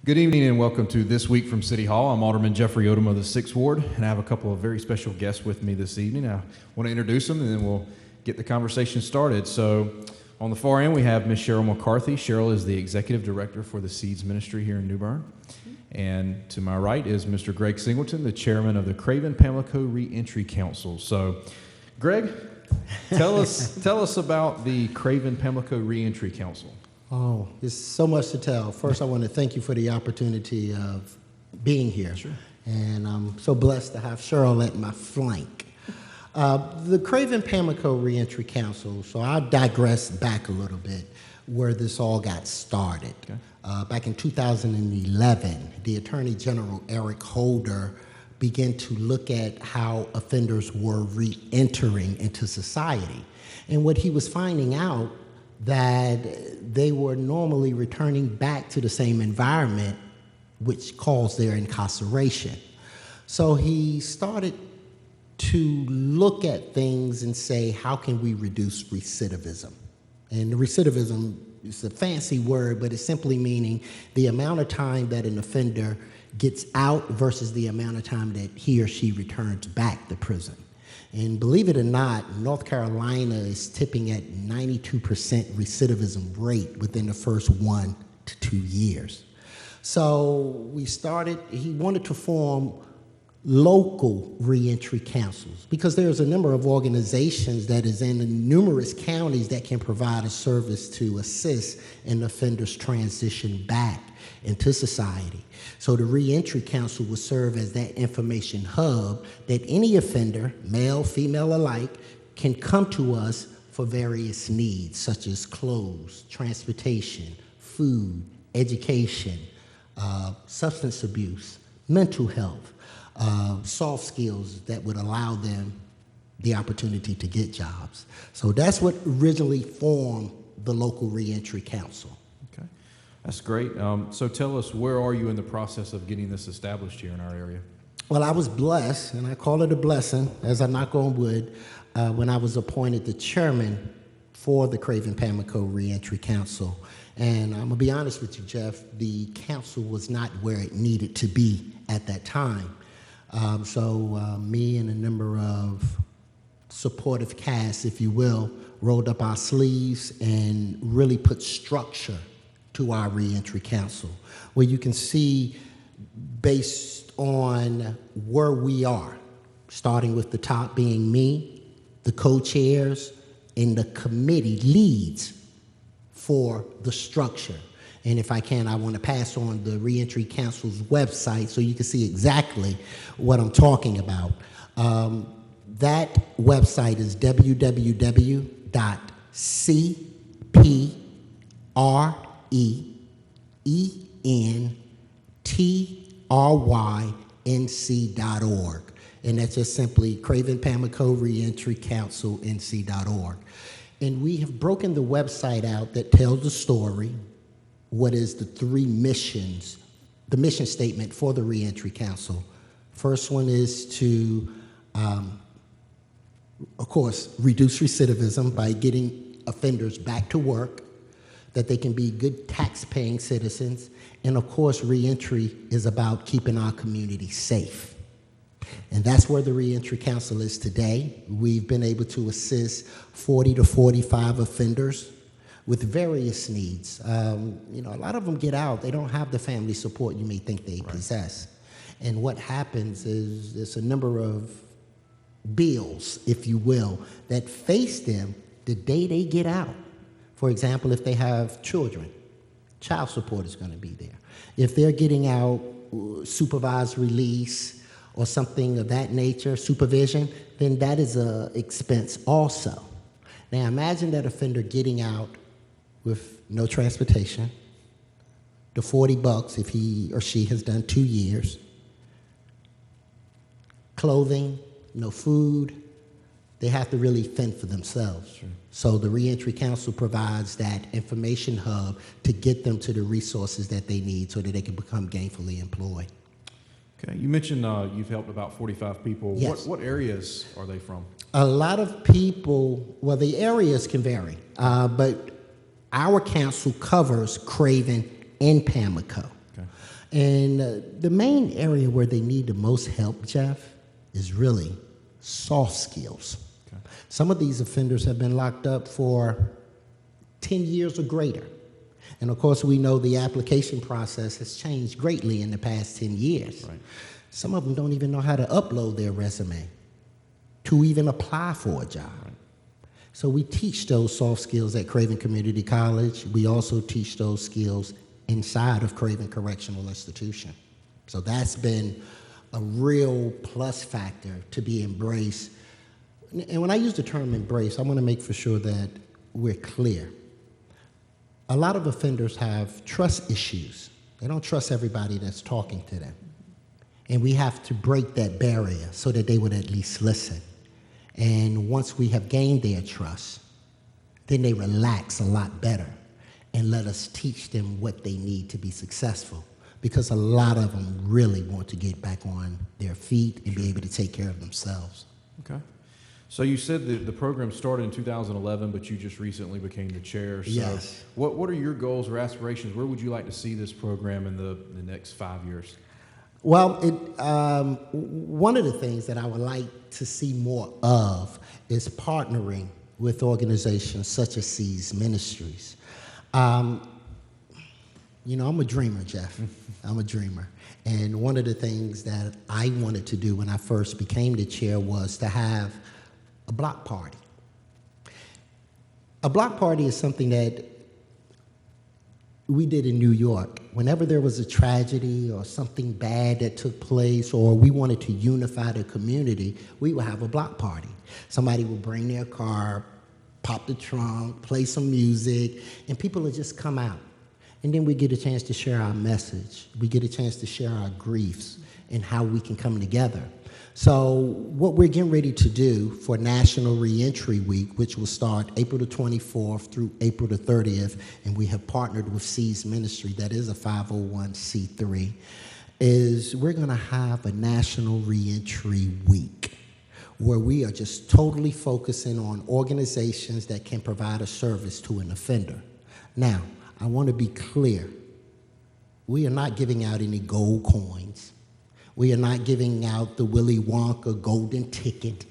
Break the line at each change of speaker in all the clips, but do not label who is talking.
Good evening and welcome to This Week from City Hall. I'm Alderman Jeff Odham of the 6th Ward, and I have a couple of very special guests with me this evening. I want to introduce them, and then we'll get the conversation started. So on the far end, we have Ms. Cheryl McCarthy. Cheryl is the Executive Director for the Seeds Ministry here in New Bern. And to my right is Mr. Greg Singleton, the Chairman of the Craven Pamlico Re-Entry Council. So, Greg, tell us about the Craven Pamlico Re-Entry Council.
Oh, there's so much to tell. First, I want to thank you for the opportunity of being here.
Sure.
And I'm so blessed to have Cheryl at my flank. The Craven Pamlico Re-Entry Council, so I'll digress back a little bit where this all got started. Okay. Back in 2011, the Attorney General, Eric Holder, began to look at how offenders were re-entering into society. And what he was finding out that they were normally returning back to the same environment which caused their incarceration. So he started to look at things and say, how can we reduce recidivism? And recidivism is a fancy word, but it's simply meaning the amount of time that an offender gets out versus the amount of time that he or she returns back to prison. And believe it or not, North Carolina is tipping at 92% recidivism rate within the first 1 to 2 years. So he wanted to form local reentry councils because there's a number of organizations that is in numerous counties that can provide a service to assist an offender's transition back into society. So the Reentry Council will serve as that information hub that any offender, male, female alike, can come to us for various needs such as clothes, transportation, food, education, substance abuse, mental health, soft skills that would allow them the opportunity to get jobs. So that's what originally formed the local Reentry Council.
Okay, that's great. So tell us, where are you in the process of getting this established here in our area?
Well, I was blessed, and I call it a blessing, as I knock on wood, when I was appointed the chairman for the Craven Pamlico Re-Entry Council. And I'm going to be honest with you, Jeff, the council was not where it needed to be at that time. So me and a number of supportive casts, if you will, rolled up our sleeves and really put structure to our Reentry Council, where you can see based on where we are, starting with the top being me, the co-chairs, and the committee leads for the structure. And if I can, I want to pass on the Reentry Council's website so you can see exactly what I'm talking about. That website is www.cpreentrync.org. And that's just simply Craven Pamlico Re-Entry Council NC.org. And we have broken the website out that tells the story, what is the three missions, the mission statement for the Reentry Council. First one is to, of course, reduce recidivism by getting offenders back to work, that they can be good tax-paying citizens, and of course, reentry is about keeping our community safe. And that's where the Reentry Council is today. We've been able to assist 40 to 45 offenders with various needs. A lot of them get out, they don't have the family support you may think they possess. And what happens is there's a number of bills, if you will, that face them the day they get out. For example, if they have children, child support is going to be there. If they're getting out, supervised release or something of that nature, supervision, then that is an expense also. Now imagine that offender getting out with no transportation, the $40 if he or she has done 2 years, clothing, no food. They have to really fend for themselves. Sure. So the Reentry Council provides that information hub to get them to the resources that they need so that they can become gainfully employed.
Okay, you mentioned you've helped about 45 people.
Yes.
What areas are they from?
A lot of people, well, the areas can vary, but our council covers Craven and Pamlico.
Okay.
And the main area where they need the most help, Jeff, is really soft skills. Okay. Some of these offenders have been locked up for 10 years or greater. And of course, we know the application process has changed greatly in the past 10 years. Right. Some of them don't even know how to upload their resume to even apply for a job. Right. So we teach those soft skills at Craven Community College. We also teach those skills inside of Craven Correctional Institution. So that's been a real plus factor to be embraced. And when I use the term embrace, I want to make for sure that we're clear. A lot of offenders have trust issues. They don't trust everybody that's talking to them. And we have to break that barrier so that they would at least listen. And once we have gained their trust, then they relax a lot better and let us teach them what they need to be successful. Because a lot of them really want to get back on their feet and be able to take care of themselves.
Okay. So you said that the program started in 2011, but you just recently became the chair. So
yes.
What are your goals or aspirations? Where would you like to see this program in the next 5 years?
Well, one of the things that I would like to see more of is partnering with organizations such as Seeds Ministries. You know, I'm a dreamer, Jeff. I'm a dreamer. And one of the things that I wanted to do when I first became the chair was to have a block party. A block party is something that we did in New York. Whenever there was a tragedy or something bad that took place, or we wanted to unify the community, we would have a block party. Somebody would bring their car, pop the trunk, play some music, and people would just come out. And then we get a chance to share our message. We get a chance to share our griefs and how we can come together. So what we're getting ready to do for National Re-Entry Week, which will start April the 24th through April the 30th, and we have partnered with Seeds Ministry, that is a 501c3, is we're going to have a National Re-Entry Week where we are just totally focusing on organizations that can provide a service to an offender. Now, I want to be clear. We are not giving out any gold coins. We are not giving out the Willy Wonka golden ticket.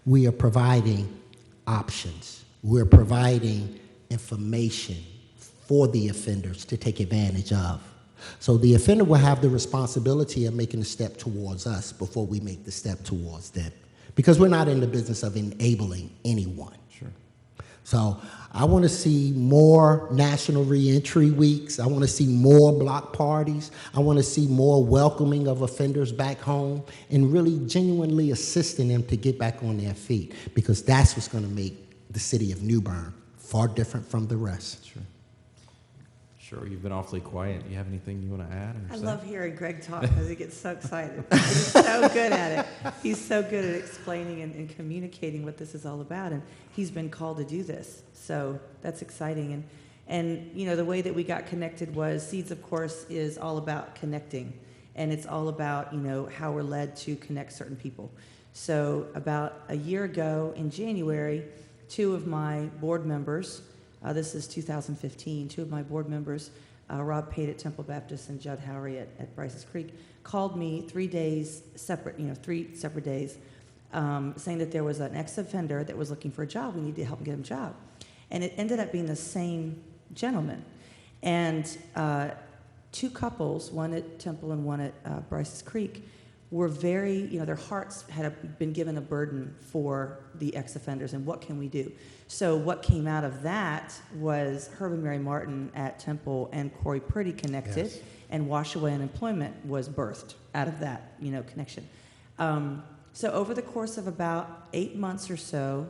We are providing options. We're providing information for the offenders to take advantage of. So the offender will have the responsibility of making a step towards us before we make the step towards them. Because we're not in the business of enabling anyone.
Sure.
So I want to see more National Re-Entry Weeks. I want to see more block parties. I want to see more welcoming of offenders back home and really genuinely assisting them to get back on their feet, because that's what's going to make the city of New Bern far different from the rest.
Sure. Sure, you've been awfully quiet. Do you have anything you want to add?
I love hearing Greg talk because he gets so excited. He's so good at it. He's so good at explaining and communicating what this is all about, and he's been called to do this. So that's exciting. And you know, the way that we got connected was Seeds, of course, is all about connecting, and it's all about, you know, how we're led to connect certain people. So about a year ago in January, two of my board members, this is 2015, two of my board members, Rob Pate at Temple Baptist and Judd Howery at Bryce's Creek, called me 3 days separate, 3 separate days, saying that there was an ex-offender that was looking for a job. We need to help him get him a job. And it ended up being the same gentleman. And two couples, one at Temple and one at Bryce's Creek, were very, their hearts had been given a burden for the ex-offenders and what can we do. So what came out of that was Herb and Mary Martin at Temple and Corey Purdy connected, yes. And Wash Away Unemployment was birthed out of that, connection. So over the course of about 8 months or so,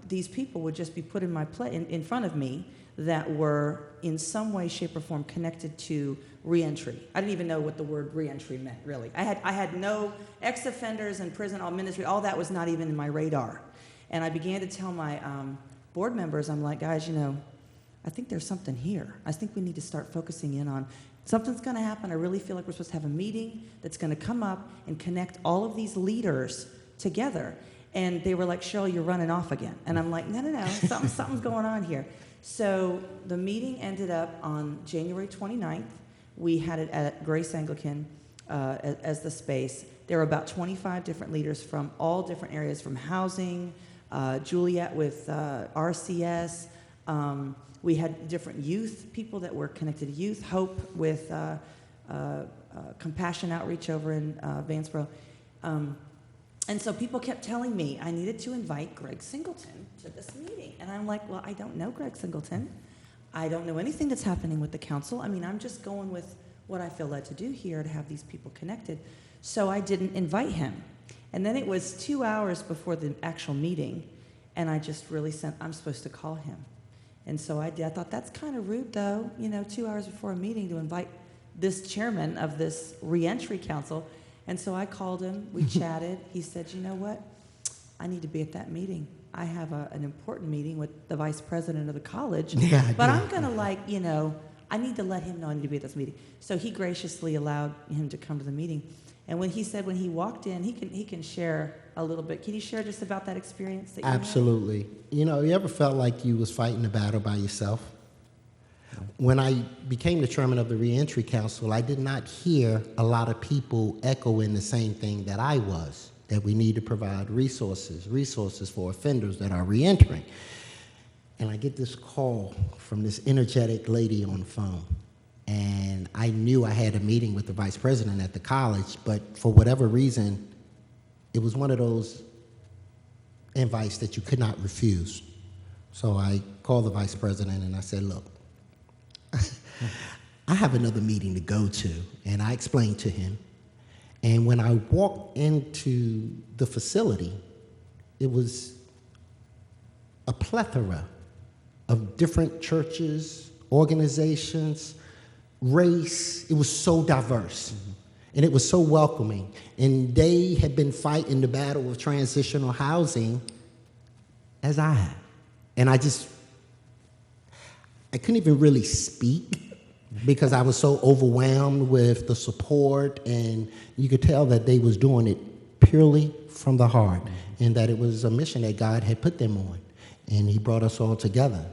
these people would just be put in in front of me that were in some way, shape, or form connected to reentry. I didn't even know what the word reentry meant, really. I had no ex-offenders and prison ministry, all that was not even in my radar. And I began to tell my board members, I'm like, guys, I think there's something here. I think we need to start focusing in on something's going to happen. I really feel like we're supposed to have a meeting that's going to come up and connect all of these leaders together. And they were like, Cheryl, you're running off again. And I'm like, no, something's going on here. So the meeting ended up on January 29th we had it at Grace Anglican as the space. There were about 25 different leaders from all different areas, from housing, Juliet with RCS. We had different youth people that were connected to youth, Hope with Compassion Outreach over in Vanceboro. And so people kept telling me I needed to invite Greg Singleton to this meeting. And I'm like, well, I don't know Greg Singleton. I don't know anything that's happening with the council. I mean, I'm just going with what I feel led to do here to have these people connected. So I didn't invite him. And then it was 2 hours before the actual meeting, and I just really sent, I'm supposed to call him. And so I did. I thought, that's kind of rude, though, 2 hours before a meeting to invite this chairman of this re-entry council. And so I called him, we chatted. He said, you know what? I need to be at that meeting. I have an important meeting with the vice president of the college.
Yeah,
but I'm going to I need to let him know I need to be at this meeting. So he graciously allowed him to come to the meeting. And when he said when he walked in, he can share a little bit. Can you share just about that experience that you
Absolutely. You ever felt like you was fighting a battle by yourself? When I became the chairman of the Re-Entry Council, I did not hear a lot of people echoing the same thing that I was, that we need to provide resources for offenders that are re-entering. And I get this call from this energetic lady on the phone. And I knew I had a meeting with the vice president at the college, but for whatever reason, it was one of those invites that you could not refuse. So I called the vice president and I said, look, I have another meeting to go to. And I explained to him. And when I walked into the facility, it was a plethora of different churches, organizations, race. It was so diverse. Mm-hmm. And it was so welcoming. And they had been fighting the battle of transitional housing as I had. And I couldn't even really speak because I was so overwhelmed with the support, and you could tell that they was doing it purely from the heart, and that it was a mission that God had put them on, and he brought us all together.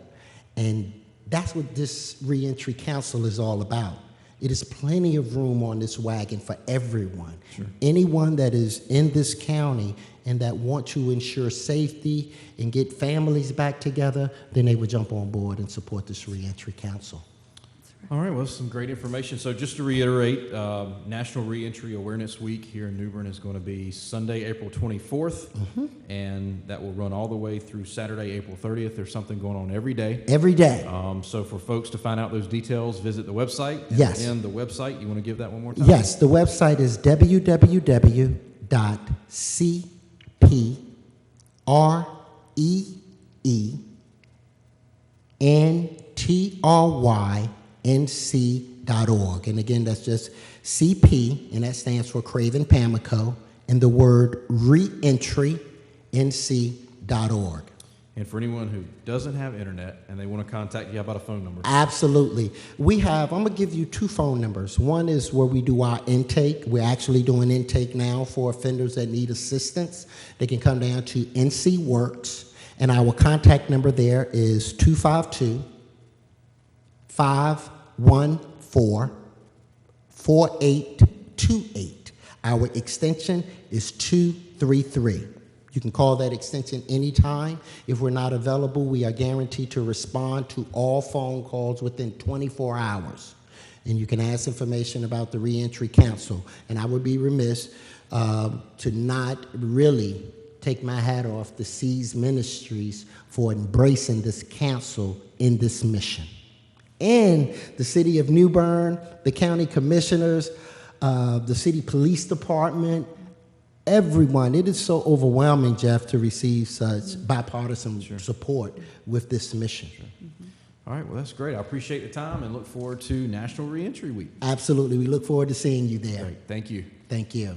And that's what this Re-Entry Council is all about. It is plenty of room on this wagon for everyone. Sure. Anyone that is in this county and that want to ensure safety and get families back together, then they would jump on board and support this Re-Entry Council.
All right, well, some great information. So just to reiterate, National Reentry Awareness Week here in New Bern is going to be Sunday, April 24th, and that will run all the way through Saturday, April 30th. There's something going on every day.
Every day.
So for folks to find out those details, visit the website.
Yes.
And the website, you want to give that one more time?
Yes, the website is www.cpreentry.org. And again, that's just CP, and that stands for Craven Pamlico, and the word reentry, nc.org.
And for anyone who doesn't have internet and they want to contact you, how about a phone number?
Absolutely. I'm going to give you two phone numbers. One is where we do our intake. We're actually doing intake now for offenders that need assistance. They can come down to NC Works, and our contact number there is 252-514-4828. Our extension is 233. You can call that extension anytime. If we're not available, we are guaranteed to respond to all phone calls within 24 hours. And you can ask information about the Re-Entry Council. And I would be remiss to not really take my hat off to C's Ministries for embracing this council in this mission. And the city of New Bern, the county commissioners, the city police department, everyone. It is so overwhelming, Jeff, to receive such bipartisan support with this mission.
All right, well, that's great. I appreciate the time and look forward to National Reentry Week.
Absolutely. We look forward to seeing you there.
Great. Thank you.
Thank you.